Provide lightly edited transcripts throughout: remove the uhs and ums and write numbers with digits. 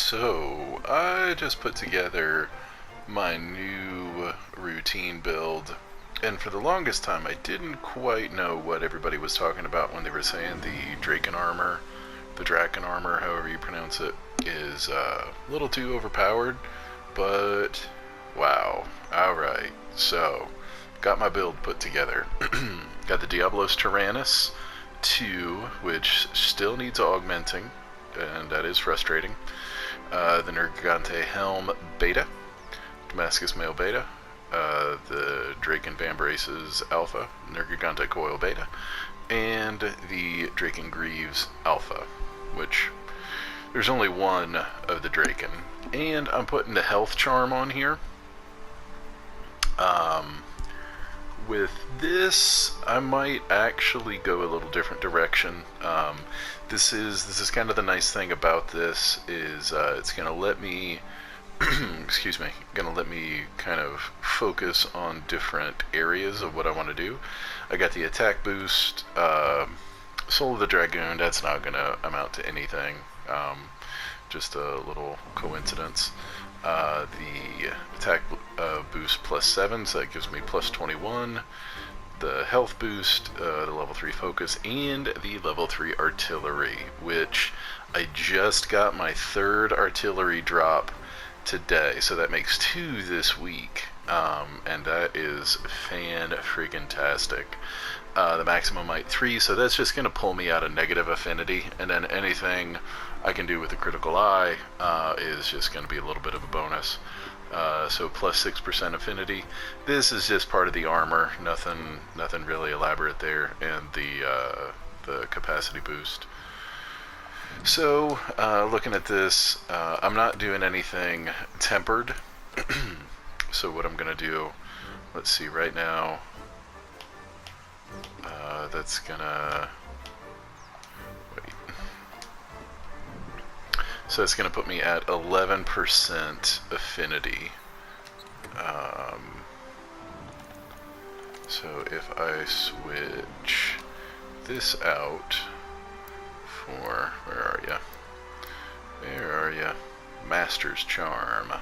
So, I just put together my new routine build, and for the longest time I didn't quite know what everybody was talking about when they were saying the Draken armor, however you pronounce it, is a little too overpowered, but wow. Alright, so, got my build put together. Got the Diablos Tyrannus 2, which still needs augmenting, and that is frustrating. The Nergigante Helm Beta, Damascus Mail Beta, the Draken Vambraces Alpha, Nergigante Coil Beta, and the Draken Greaves Alpha, which there's only one of the Draken. And I'm putting the Health Charm on here. With this, I might actually go a little different direction. This is kind of the nice thing about this is it's gonna let me excuse me, gonna let me kind of focus on different areas of what I want to do. I got the attack boost, Soul of the Dragoon. That's not gonna amount to anything. Just a little coincidence. The attack boost +7, so that gives me +21. The health boost, the level 3 focus, and the level 3 artillery, which I just got my 3rd artillery drop today, so that makes 2 this week, and that is fan-friggin-tastic. The maximum might 3, so that's just going to pull me out of negative affinity, and then anything I can do with the critical eye is just going to be a little bit of a bonus. So +6% affinity. This is just part of the armor, nothing really elaborate there, and the capacity boost. So looking at this, I'm not doing anything tempered. So what I'm going to do, let's see, right now, that's gonna wait. So it's gonna put me at 11% affinity. So if I switch this out for, where are ya? Master's Charm.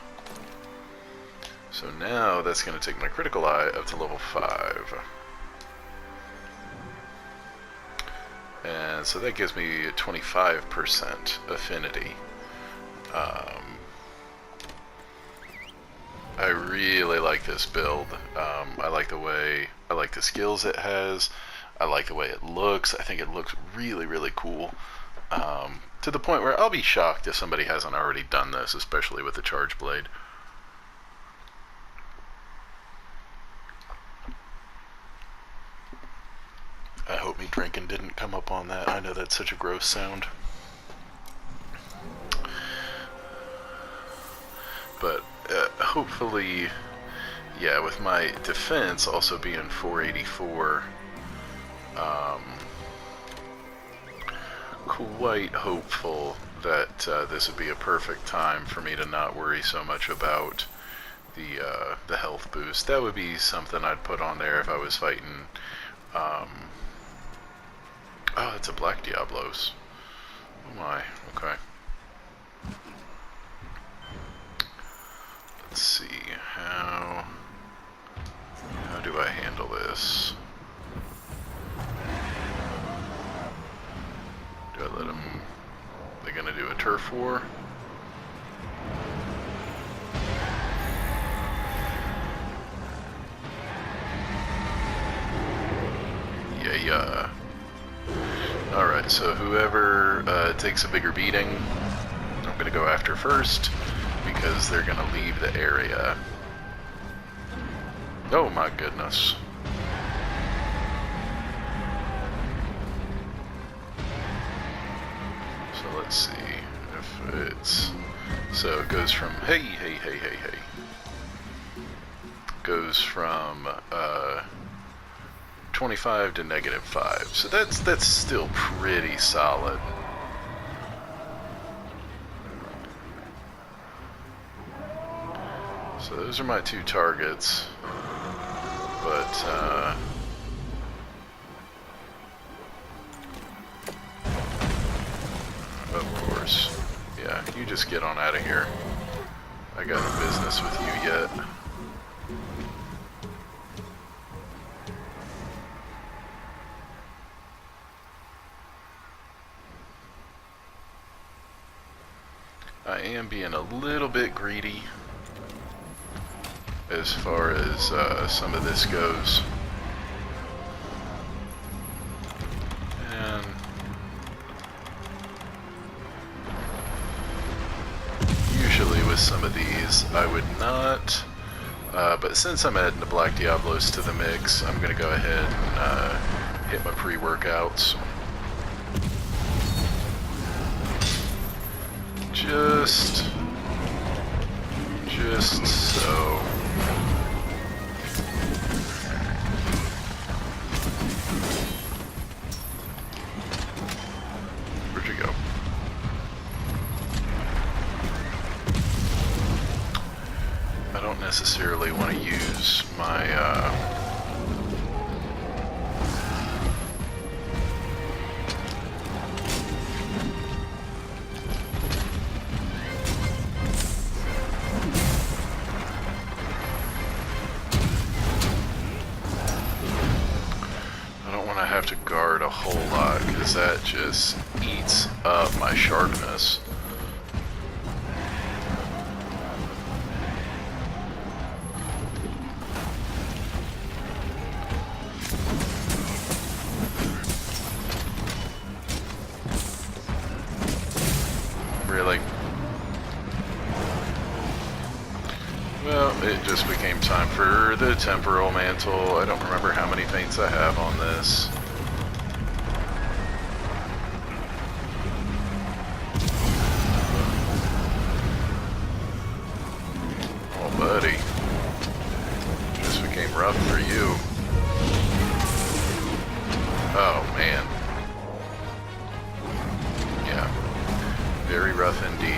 So now that's gonna take my critical eye up to level 5. And so that gives me 25% affinity. I really like this build. I like the skills it has. I like the way it looks. I think it looks really, really cool. To the point where I'll be shocked if somebody hasn't already done this, especially with the Charge Blade. I hope me drinking didn't come up on that. I know that's such a gross sound. But hopefully, yeah, with my defense also being 484, quite hopeful that this would be a perfect time for me to not worry so much about the health boost. That would be something I'd put on there if I was fighting. Oh, it's a Black Diablos. Oh my, okay. Let's see, how do I handle this? Do I let them, they're gonna do a turf war? Yeah. Alright, so whoever takes a bigger beating, I'm going to go after first, because they're going to leave the area. Oh my goodness. So let's see if it's... So it goes from, hey. Goes from, 25 to -5, so that's still pretty solid. So those are my 2 targets, but of course, yeah, You just get on out of here. I got no business with you yet. I am being a little bit greedy as far as some of this goes. And usually with some of these I would not, but since I'm adding the Black Diablos to the mix, I'm going to go ahead and hit my pre-workouts. Just so. Where'd you go? I don't necessarily want to use my have to guard a whole lot, because that just eats up my sharpness. Really? Well, it just became time for the temporal mantle. I don't remember how many paints I have on this. Buddy, this became rough for you. Oh man. Yeah, very rough indeed.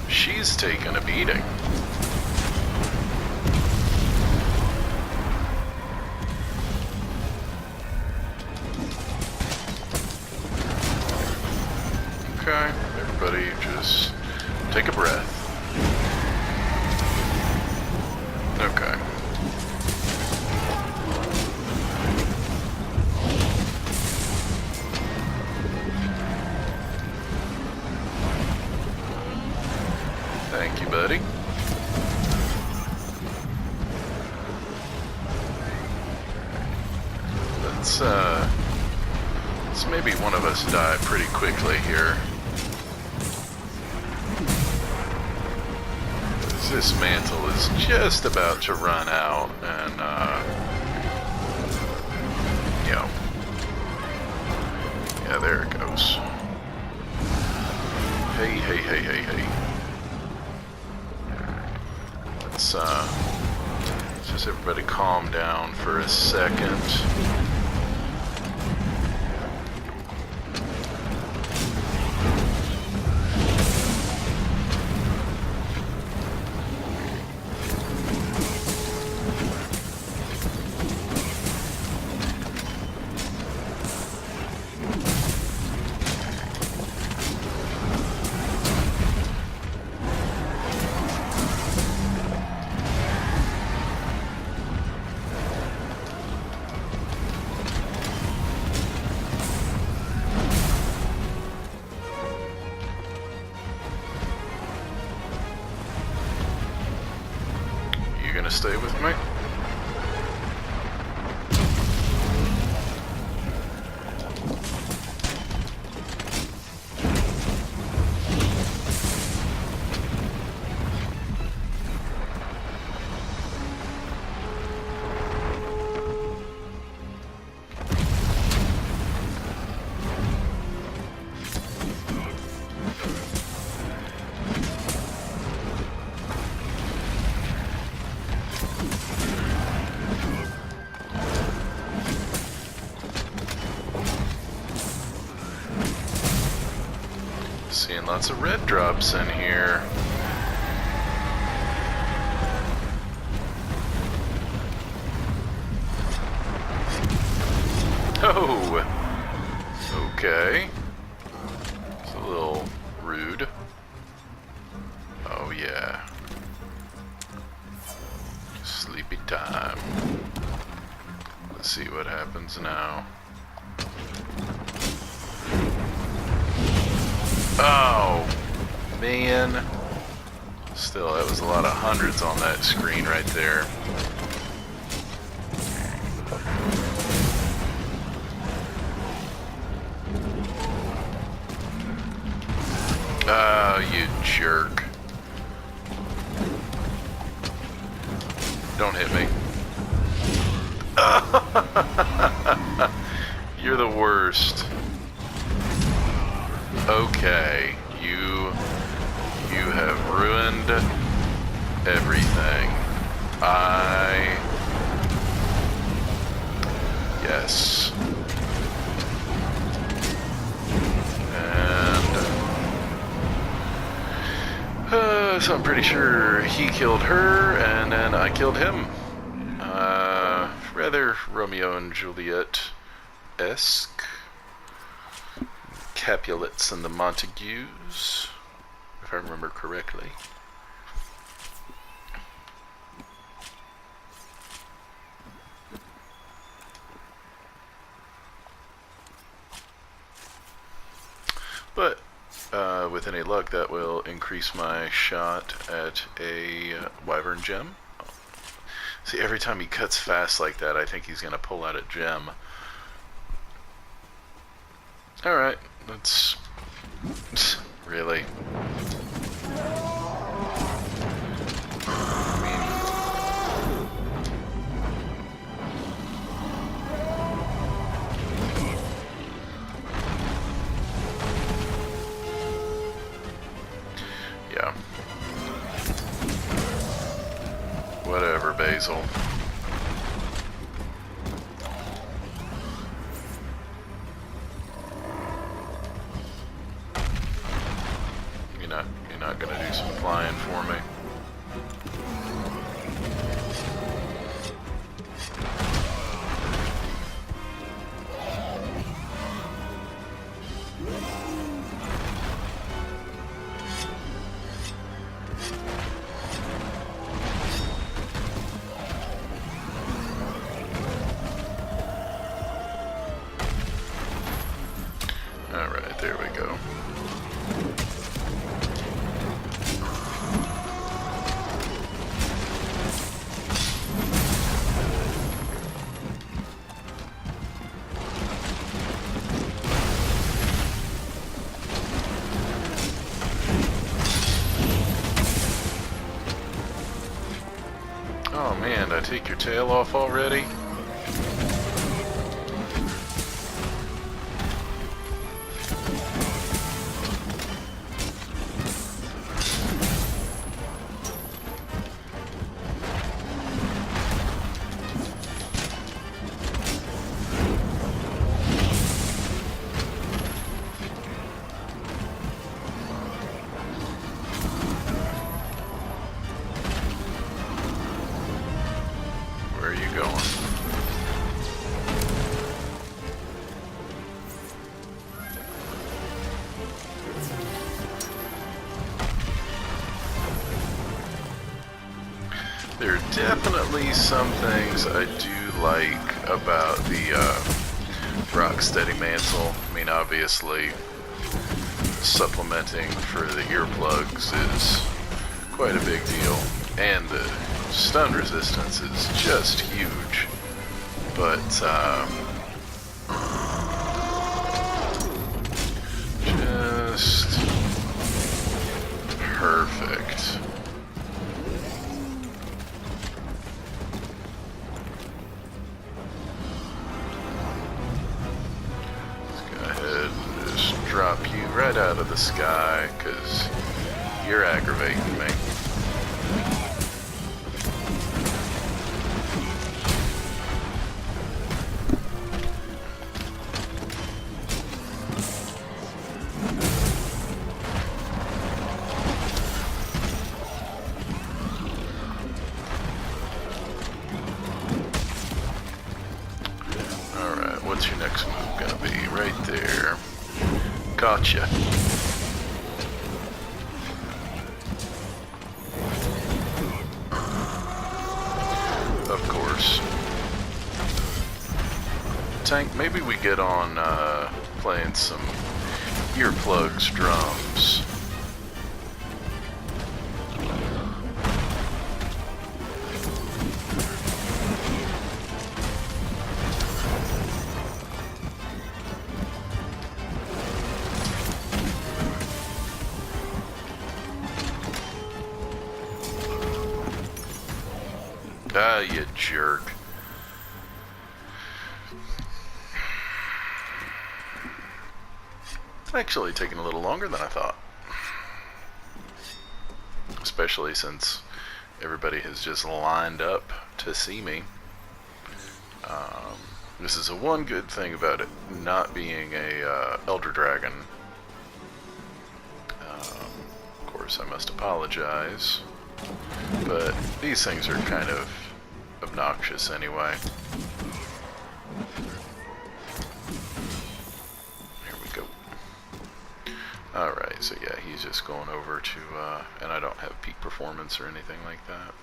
She's taken a beating. Okay, everybody just take a breath. Okay. Thank you, buddy. Let's maybe one of us die pretty quickly here. This mantle is just about to run out, and yeah, there it goes. Hey. Let's just everybody calm down for a second. Gonna stay with me? Seeing lots of red drops in here. Oh! Okay. It's a little rude. Oh yeah. Sleepy time. Let's see what happens now. Oh, man. Still, that was a lot of hundreds on that screen right there. Oh, you jerk. Don't hit me. You're the worst. Okay, you have ruined everything. Yes. And so I'm pretty sure he killed her, and then I killed him. Rather Romeo and Juliet-esque. Capulets and the Montagues, if I remember correctly. But with any luck, that will increase my shot at a wyvern gem. See, every time he cuts fast like that, I think he's going to pull out a gem. Alright, let's... Really? Yeah. Whatever, Basil. You're not gonna do some flying for me. Alright, there we go. Oh man, did I take your tail off already? Where are you going? There are definitely some things I do like about the Rocksteady mantle. I mean, obviously, supplementing for the earplugs is quite a big deal, and the stun resistance is just huge. But just perfect. Drop you right out of the sky, because you're aggravating me. Gotcha. Of course. Tank, maybe we get on playing some earplugs drums. Ah, you jerk. It's actually taking a little longer than I thought. Especially since everybody has just lined up to see me. This is the one good thing about it not being a Elder Dragon. Of course, I must apologize. But these things are kind of obnoxious anyway. Here we go. Alright, so yeah, he's just going over to, and I don't have peak performance or anything like that.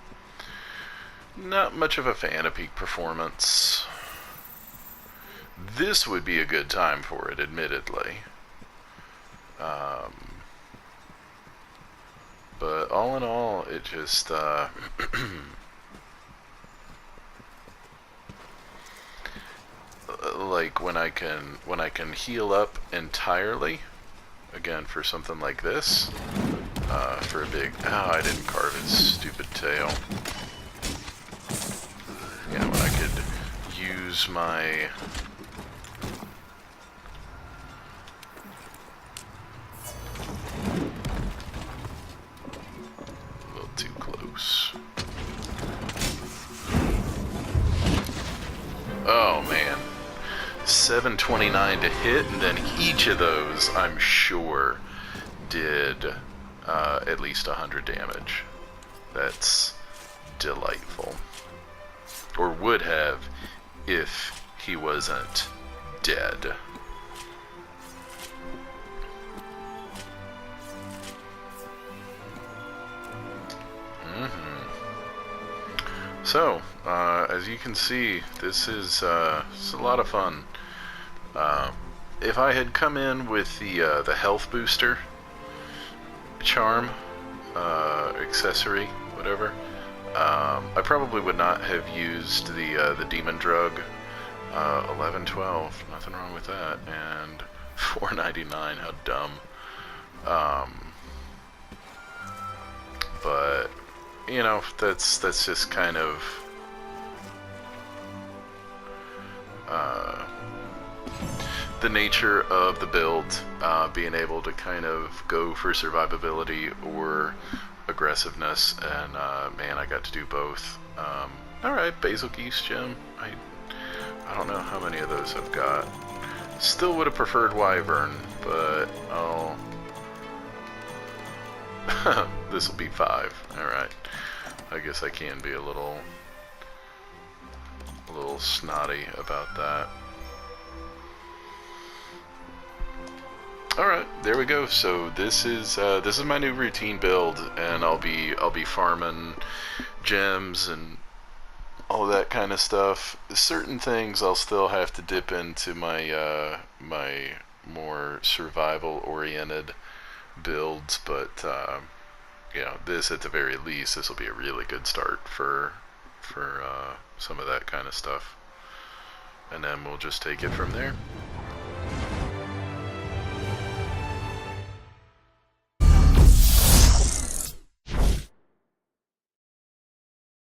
Not much of a fan of peak performance. This would be a good time for it, admittedly. But all in all, it just, like when I can heal up entirely, again for something like this, for a big, I didn't carve his stupid tail. Yeah, when I could use my too close. Oh man, 729 to hit, and then each of those I'm sure did at least 100 damage. That's delightful. Or would have if he wasn't dead. So, as you can see, this is a lot of fun. If I had come in with the health booster charm, accessory, whatever, I probably would not have used the demon drug. 1112, nothing wrong with that, and 499, how dumb. But you know, that's just kind of the nature of the build, being able to kind of go for survivability or aggressiveness, and man, I got to do both. Alright, Basil Geese Gem. I don't know how many of those I've got. Still would have preferred Wyvern, but I'll this will be 5. Alright. I guess I can be a little snotty about that. Alright, there we go. So this is my new routine build, and I'll be farming gems and all that kind of stuff. Certain things I'll still have to dip into my my more survival oriented builds, but you know, this at the very least, this will be a really good start for some of that kind of stuff, and then we'll just take it from there.